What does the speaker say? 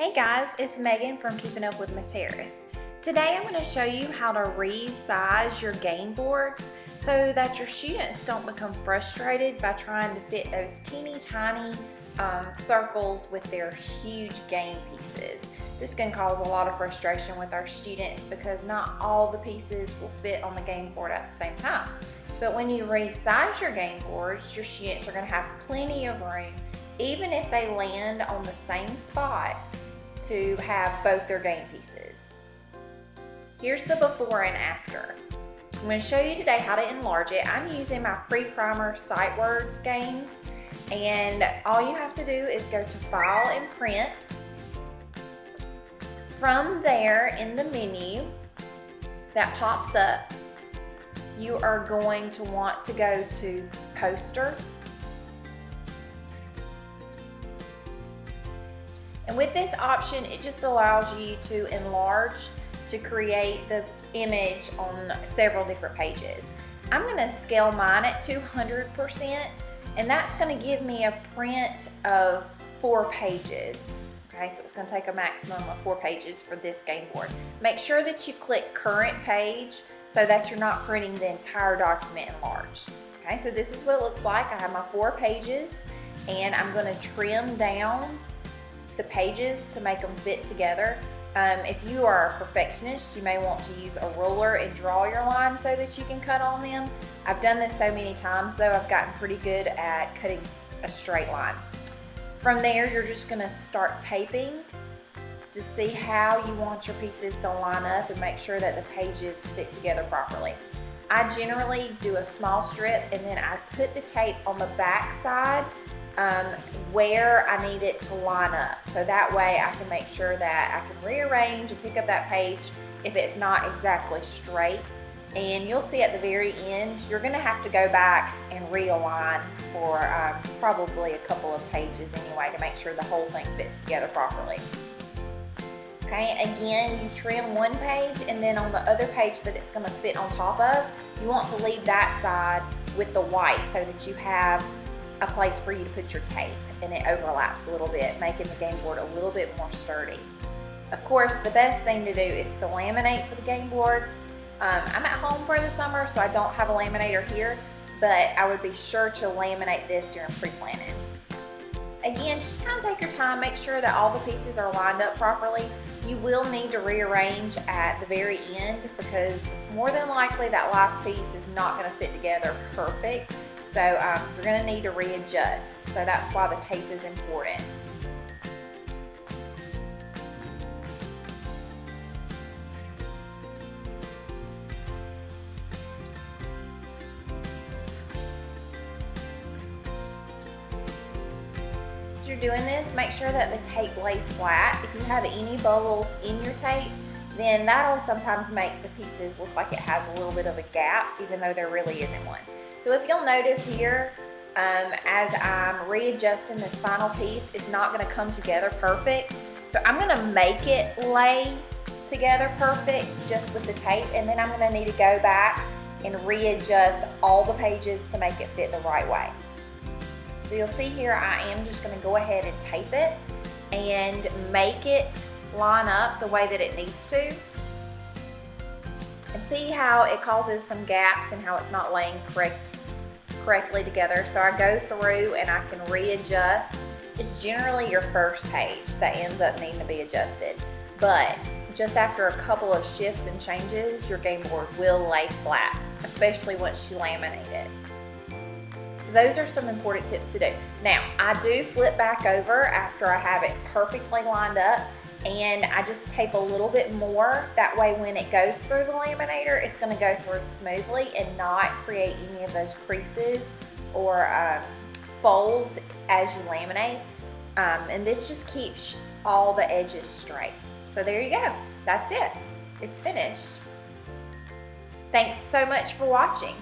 Hey guys, it's Megan from Keeping Up with Miss Harris. Today I'm going to show you how to resize your game boards so that your students don't become frustrated by trying to fit those teeny tiny circles with their huge game pieces. This can cause a lot of frustration with our students because not all the pieces will fit on the game board at the same time. But when you resize your game boards, your students are going to have plenty of room, even if they land on the same spot, to have both their game pieces. Here's the before and after. I'm going to show you today how to enlarge it. I'm using my pre-primer sight words games, and all you have to do is go to File and Print. From there, in the menu that pops up, you are going to want to go to Poster. And with this option, it just allows you to enlarge to create the image on several different pages. I'm going to scale mine at 200%, and that's going to give me a print of 4 pages. Okay, so it's going to take a maximum of 4 pages for this game board. Make sure that you click Current Page so that you're not printing the entire document enlarged. Okay, so this is what it looks like. I have my 4 pages, and I'm going to trim down the pages to make them fit together. If you are a perfectionist, you may want to use a ruler and draw your line so that you can cut on them. I've done this so many times though, I've gotten pretty good at cutting a straight line. From there, you're just going to start taping to see how you want your pieces to line up and make sure that the pages fit together properly. I generally do a small strip and then I put the tape on the back side where I need it to line up. So that way I can make sure that I can rearrange and pick up that page if it's not exactly straight. And you'll see at the very end, you're gonna have to go back and realign for probably a couple of pages anyway to make sure the whole thing fits together properly. Okay, again, you trim one page, and then on the other page that it's gonna fit on top of, you want to leave that side with the white so that you have a place for you to put your tape and it overlaps a little bit, making the game board a little bit more sturdy. Of course, the best thing to do is to laminate for the game board. I'm at home for the summer, so I don't have a laminator here, but I would be sure to laminate this during pre-planning. Again, just kind of take your time, make sure that all the pieces are lined up properly. You will need to rearrange at the very end because more than likely that last piece is not going to fit together perfect. So you're going to need to readjust. So that's why the tape is important. As you're doing this, make sure that the tape lays flat. If you have any bubbles in your tape, then that'll sometimes make the pieces look like it has a little bit of a gap, even though there really isn't one. So if you'll notice here, as I'm readjusting this final piece, it's not going to come together perfect. So I'm going to make it lay together perfect just with the tape, and then I'm going to need to go back and readjust all the pages to make it fit the right way. So you'll see here I am just going to go ahead and tape it and make it line up the way that it needs to. And see how it causes some gaps and how it's not laying correctly together. So I go through and I can readjust. It's generally your first page that ends up needing to be adjusted. But just after a couple of shifts and changes, your game board will lay flat, especially once you laminate it. So those are some important tips to do. Now, I do flip back over after I have it perfectly lined up, and I just tape a little bit more. That way when it goes through the laminator, it's going to go through smoothly and not create any of those creases or folds as you laminate. And this just keeps all the edges straight. So there you go. That's it. It's finished. Thanks so much for watching.